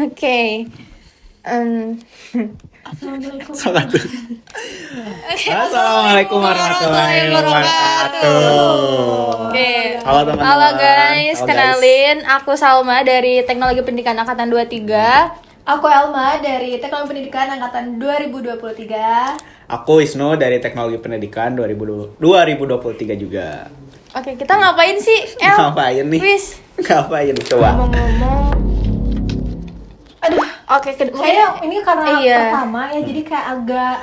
Oke. Assalamualaikum. Assalamualaikum warahmatullahi wabarakatuh. Oke. Halo teman-teman. Halo guys, Halo, kenalin aku Salma dari Teknologi Pendidikan Angkatan 23. Aku Elma dari Teknologi Pendidikan Angkatan 2023. Aku Wisnu dari Teknologi Pendidikan 2023 juga. Oke, kita ngapain sih? El? Ngapain nih? Wis. Ngapain coba? Ngomong-ngomong. Aduh, Oke, kayaknya ini karena Iya. pertama ya, jadi kayak agak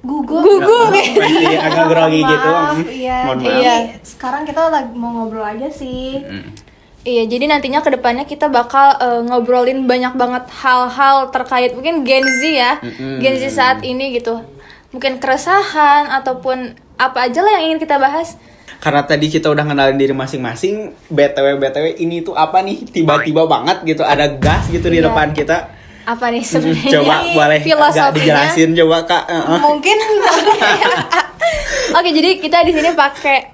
gugup. Masih agak grogi gitu. Maaf, iya. Mohon Jadi maaf. Iya. sekarang kita lagi mau ngobrol aja sih. Iya, jadi nantinya kedepannya kita bakal ngobrolin banyak banget hal-hal terkait mungkin Gen Z ya, Gen Z saat ini gitu. Mungkin keresahan ataupun apa aja lah yang ingin kita bahas. Karena tadi kita udah kenalin diri masing-masing, BTW ini tuh apa nih? Tiba-tiba banget gitu ada gas gitu di Iya. depan kita. Apa nih sebenarnya? Coba boleh agak filosofinya? dijelasin coba Kak. Mungkin Oke, jadi kita di sini pakai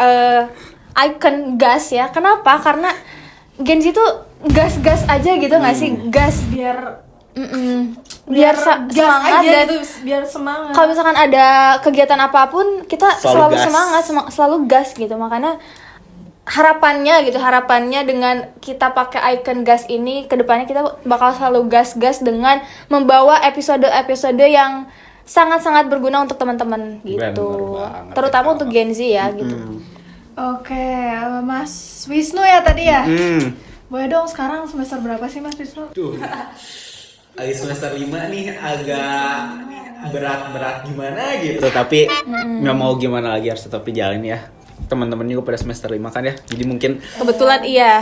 icon gas ya. Kenapa? Karena Gen Z tuh gas-gas aja gitu nggak sih? Gas biar biar gas semangat aja dan gitu, biar semangat. kalau misalkan ada kegiatan apapun kita Selalu selalu gas. semangat, selalu gas gitu. Makanya harapannya dengan kita pakai icon gas ini kedepannya kita bakal selalu gas-gas dengan membawa episode-episode yang sangat-sangat berguna untuk teman-teman gitu. Bener banget, Terutama ya, untuk Gen Z ya gitu. Oke, Mas Wisnu ya tadi ya. Boleh dong, sekarang semester berapa sih Mas Wisnu? Tuh. Lagi semester 5 nih agak berat-berat gimana gitu. Tapi nggak mau gimana lagi harus tetap jalan ya. Teman-teman juga pada semester 5 kan ya. Jadi mungkin Kebetulan iya.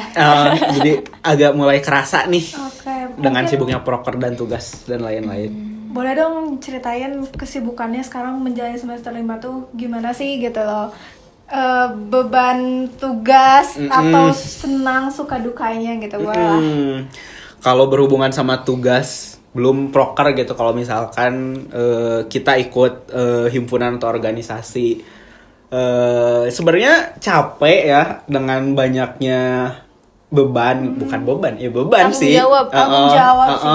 jadi agak mulai kerasa nih Oke, dengan mungkin sibuknya proker dan tugas dan lain-lain. boleh dong ceritain kesibukannya sekarang menjalani semester 5 tuh gimana sih gitu loh. Beban tugas atau senang suka dukanya gitu. Wah. Kalau berhubungan sama tugas belum proker gitu, kalau misalkan kita ikut himpunan atau organisasi, sebenarnya capek ya dengan banyaknya beban, bukan beban ya beban Tanggung sih. jawab, tanggung jawab sih.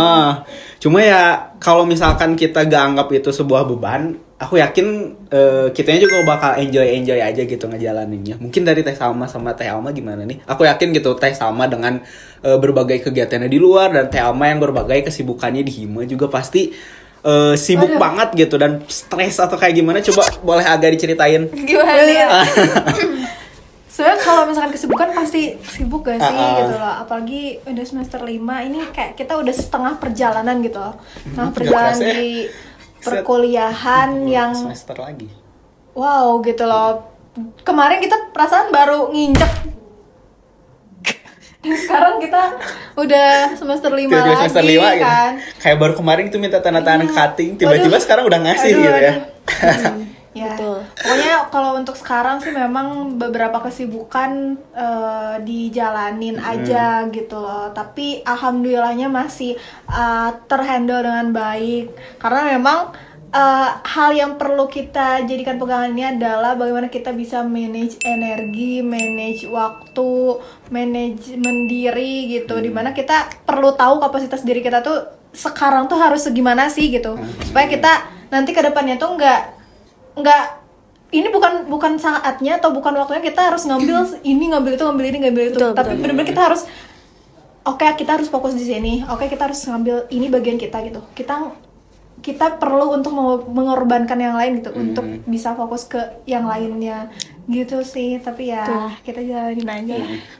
Cuma ya kalau misalkan kita gak anggap itu sebuah beban, aku yakin kitanya juga bakal enjoy aja gitu ngejalaninnya. Mungkin dari Teh Salma sama Teh Alma gimana nih? Aku yakin gitu Teh Salma dengan berbagai kegiatannya di luar dan Teh Alma yang berbagai kesibukannya di Hima juga pasti sibuk banget gitu dan stres atau kayak gimana? Coba boleh agak diceritain. Gimana ya? Sebenarnya kalau misalkan kesibukan pasti sibuk gak sih gitu loh. Apalagi udah semester 5 ini kayak kita udah setengah perjalanan gitu loh. Setengah perjalanan kerasa ya. di perkuliahan yang semester lagi. wow gitu loh. Kemarin kita perasaan baru nginjek. Dan sekarang kita udah semester 5 Tiba-tiba lagi semester 5 gitu. kan. Kayak baru kemarin tuh minta tanda tangan Iya. cutting, tiba-tiba Waduh. sekarang udah ngasih Aduh, gitu ya. Ya, Betul. pokoknya kalau untuk sekarang sih memang beberapa kesibukan dijalanin aja gitu loh. Tapi alhamdulillahnya masih terhandle dengan baik. Karena memang hal yang perlu kita jadikan pegangan ini adalah bagaimana kita bisa manage energi, manage waktu, manajemen diri gitu. Dimana kita perlu tahu kapasitas diri kita tuh sekarang tuh harus segimana sih gitu. Supaya kita nanti ke depannya tuh nggak ini bukan saatnya atau bukan waktunya kita harus ngambil ini ngambil itu Betul, tapi betul. benar-benar kita harus kita harus fokus di sini, kita harus ngambil ini bagian kita gitu, kita perlu untuk mengorbankan yang lain gitu untuk bisa fokus ke yang lainnya gitu sih. Tapi ya Betul. kita jalanin aja.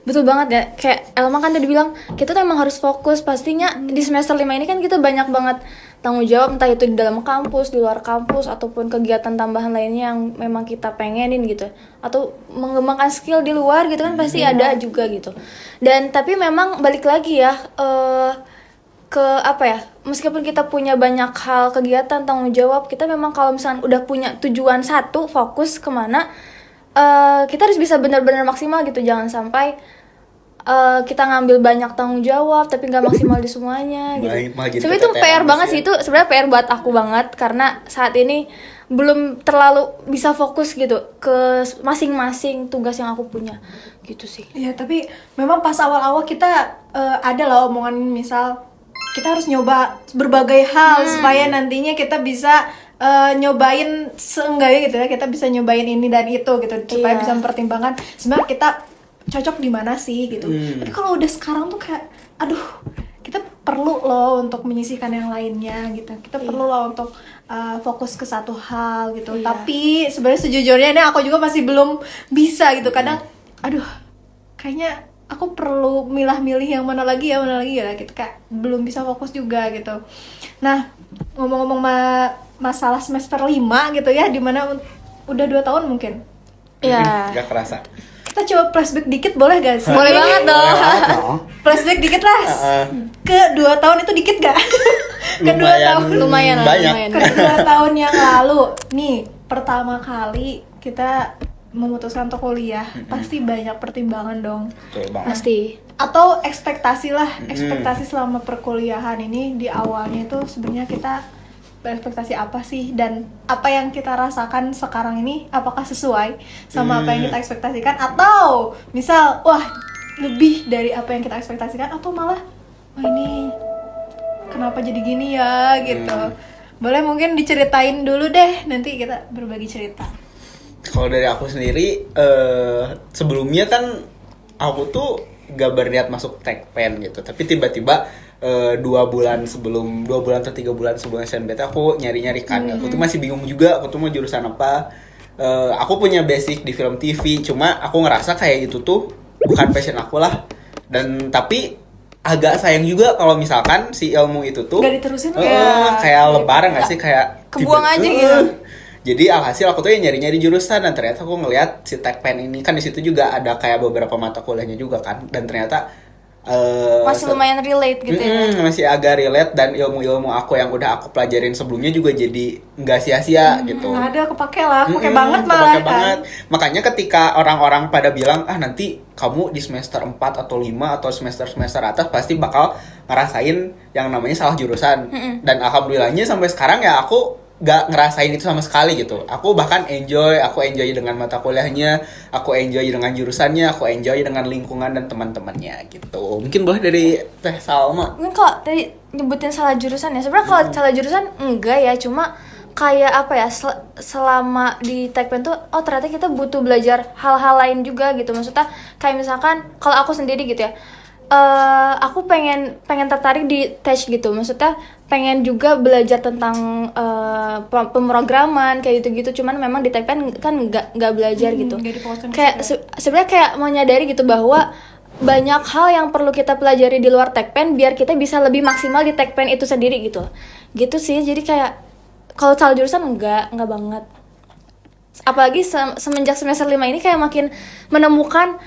Betul banget ya. Kayak Elma kan tadi bilang, kita tuh emang harus fokus. Pastinya di semester 5 ini kan kita banyak banget tanggung jawab, entah itu di dalam kampus, di luar kampus, ataupun kegiatan tambahan lainnya yang memang kita pengenin gitu. Atau mengembangkan skill di luar gitu kan pasti ada juga gitu. Dan tapi memang balik lagi ya, ke apa ya, meskipun kita punya banyak hal kegiatan, tanggung jawab, kita memang kalau misalnya udah punya tujuan satu, fokus kemana, kita harus bisa benar-benar maksimal gitu. Jangan sampai kita ngambil banyak tanggung jawab tapi nggak maksimal di semuanya gitu. Malah jadi Sebenarnya itu keteteran PR banget ya. sih, itu sebenarnya PR buat aku banget karena saat ini belum terlalu bisa fokus gitu ke masing-masing tugas yang aku punya gitu sih. Iya, tapi memang pas awal-awal kita ada lah omongan misal kita harus nyoba berbagai hal supaya nantinya kita bisa nyobain seenggaknya gitu ya, kita bisa nyobain ini dan itu gitu, supaya Iya. bisa mempertimbangkan sebenarnya kita cocok di mana sih gitu. Tapi kalau udah sekarang tuh kayak aduh, kita perlu loh untuk menyisihkan yang lainnya gitu, kita perlu loh untuk fokus ke satu hal gitu. Iya. Tapi sebenarnya sejujurnya ini aku juga masih belum bisa gitu, kadang aduh kayaknya aku perlu milah-milih yang mana lagi ya gitu, kayak belum bisa fokus juga gitu. Nah, ngomong-ngomong masalah semester 5 gitu ya, dimana udah 2 tahun mungkin. Iya. Gak kerasa. Kita coba flashback dikit boleh gak sih? Boleh banget dong. Boleh banget dong. Flashback dikit lah. Ke 2 tahun itu dikit gak? Ke 2 tahun. Lumayan lah, banyak. lumayan. Ke 2 tahun yang lalu. Nih, pertama kali kita memutuskan untuk kuliah, pasti banyak pertimbangan dong. Betul banget. Pasti. Atau ekspektasi lah, ekspektasi selama perkuliahan ini di awalnya itu sebenarnya kita berekspektasi apa sih, dan apa yang kita rasakan sekarang ini apakah sesuai sama apa yang kita ekspektasikan, atau misal wah lebih dari apa yang kita ekspektasikan, atau malah wah ini kenapa jadi gini ya gitu. Boleh mungkin diceritain dulu deh, nanti kita berbagi cerita. Kalau dari aku sendiri, sebelumnya kan aku tuh gak berniat masuk Tekpen gitu, tapi tiba-tiba 2 bulan atau 3 bulan sebelum SNBT aku nyari-nyari kan. Aku tuh masih bingung juga aku tuh mau jurusan apa. Aku punya basic di film TV, cuma aku ngerasa kayak itu tuh bukan passion aku lah. Dan tapi agak sayang juga kalau misalkan si ilmu itu tuh Gak diterusin kayak lebaran gak sih, kayak Kebuang aja gitu. Jadi alhasil aku tuh ya nyari-nyari jurusan, dan ternyata aku ngelihat si Tekpen ini kan di situ juga ada kayak beberapa mata kuliahnya juga kan, dan ternyata Masih lumayan relate gitu ya. masih agak relate, dan ilmu-ilmu aku yang udah aku pelajarin sebelumnya juga jadi nggak sia-sia gitu. Ada kepake lah, kepake banget malah Kepake kan. banget. Makanya ketika orang-orang pada bilang nanti kamu di semester 4 atau 5 atau semester atas pasti bakal ngerasain yang namanya salah jurusan. Dan alhamdulillahnya sampai sekarang ya aku gak ngerasain itu sama sekali gitu. Aku bahkan aku enjoy dengan mata kuliahnya, aku enjoy dengan jurusannya, aku enjoy dengan lingkungan dan teman-temannya gitu. Mungkin boleh dari Teh Salma. Mungkin kalau tadi nyebutin salah jurusan ya, sebenarnya kalau salah jurusan enggak ya, cuma kayak apa ya, selama di Tekpen tuh oh ternyata kita butuh belajar hal-hal lain juga gitu. Maksudnya kayak misalkan kalau aku sendiri gitu ya, aku pengen tertarik di tech gitu. Maksudnya pengen juga belajar tentang pemrograman kayak gitu-gitu. Cuman memang di Tekpen kan nggak belajar gitu. Nggak difokuskan ke Kayak situ. sebenarnya kayak menyadari gitu bahwa banyak hal yang perlu kita pelajari di luar Tekpen biar kita bisa lebih maksimal di Tekpen itu sendiri gitu. Gitu sih. Jadi kayak kalau salah jurusan enggak banget. Apalagi semenjak semester 5 ini kayak makin menemukan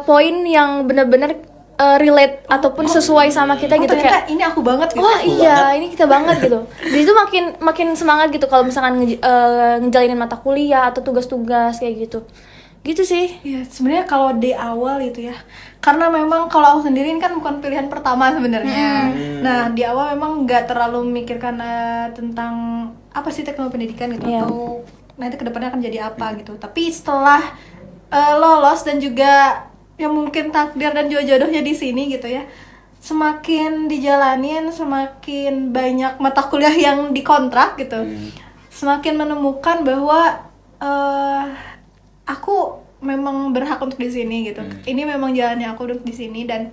poin yang benar-benar relate ataupun sesuai sama kita gitu, ternyata kayak ini aku banget gitu. wah iya ini kita banget gitu. Jadi itu makin semangat gitu kalau misalkan ngejalinin mata kuliah atau tugas-tugas kayak gitu sih. Ya sebenarnya kalau di awal itu ya, karena memang kalau aku sendiri ini kan bukan pilihan pertama sebenarnya. Nah di awal memang nggak terlalu memikirkan tentang apa sih teknologi pendidikan gitu, Iya. atau nanti kedepannya akan jadi apa gitu. Tapi setelah lolos dan juga yang mungkin takdir dan juga jodohnya di sini gitu ya, semakin dijalanin, semakin banyak mata kuliah yang dikontrak gitu, semakin menemukan bahwa aku memang berhak untuk di sini gitu. Ini memang jalannya aku untuk di sini, dan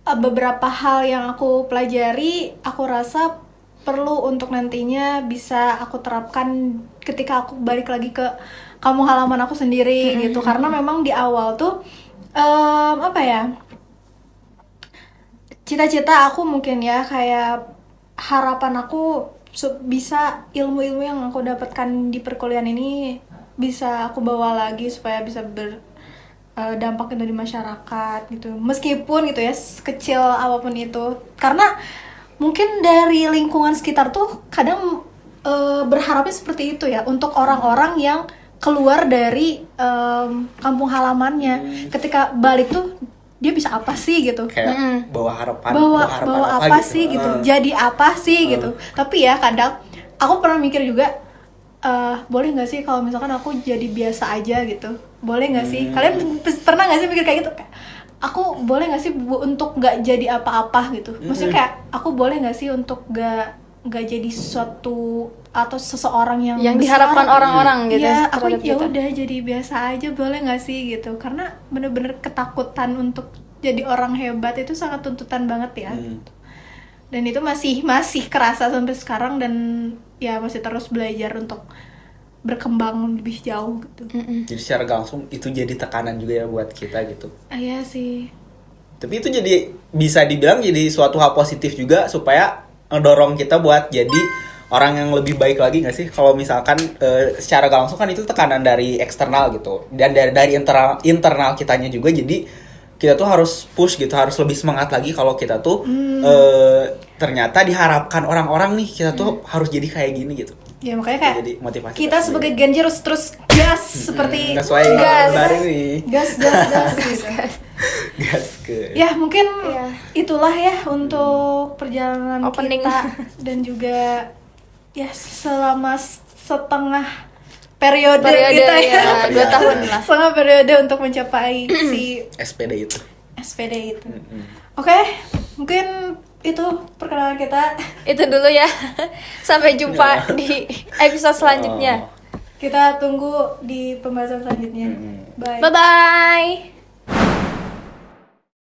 beberapa hal yang aku pelajari aku rasa perlu untuk nantinya bisa aku terapkan ketika aku balik lagi ke kampung halaman aku sendiri gitu. Karena memang di awal tuh apa ya, cita-cita aku mungkin ya, kayak harapan aku bisa ilmu-ilmu yang aku dapatkan di perkuliahan ini bisa aku bawa lagi supaya bisa berdampak di masyarakat gitu. Meskipun gitu ya kecil apapun itu, karena mungkin dari lingkungan sekitar tuh kadang berharapnya seperti itu ya, untuk orang-orang yang keluar dari kampung halamannya. Ketika balik tuh dia bisa apa sih gitu, Kayak bawa harapan bawa apa sih gitu, jadi apa sih gitu. Tapi ya kadang aku pernah mikir juga, boleh nggak sih kalau misalkan aku jadi biasa aja gitu, boleh nggak sih? Kalian pernah nggak sih mikir kayak gitu? aku boleh nggak sih untuk nggak jadi apa-apa gitu. Maksudnya kayak aku boleh nggak sih untuk nggak jadi sesuatu atau seseorang yang besar. diharapkan orang-orang gitu Ya aku terhadap ya kita. udah jadi biasa aja, boleh nggak sih gitu. Karena bener-bener ketakutan untuk jadi orang hebat itu sangat tuntutan banget ya. Dan itu masih kerasa sampai sekarang, dan ya masih terus belajar untuk berkembang lebih jauh gitu. Jadi secara gak langsung itu jadi tekanan juga ya buat kita gitu. Iya sih. Tapi itu jadi bisa dibilang jadi suatu hal positif juga supaya ngedorong kita buat jadi orang yang lebih baik lagi nggak sih? Kalau misalkan secara gak langsung kan itu tekanan dari eksternal gitu, dan dari internal kitanya juga, jadi kita tuh harus push gitu, harus lebih semangat lagi kalau kita tuh ternyata diharapkan orang-orang nih kita tuh harus jadi kayak gini gitu. Ya makanya kayak Jadi motivasi kita sebagai Genji harus terus gas seperti sesuai gas baru nih. gas gitu. Gas ke. Ya mungkin Iya. itulah ya untuk perjalanan Opening. kita, dan juga ya selama setengah periode kita ya, 2 tahun lah. setengah periode untuk mencapai si SPD itu. SPD itu. Oke, mungkin itu perkenalan kita. Itu dulu ya. Sampai jumpa di episode selanjutnya. Kita tunggu di pembahasan selanjutnya. Bye. Bye bye.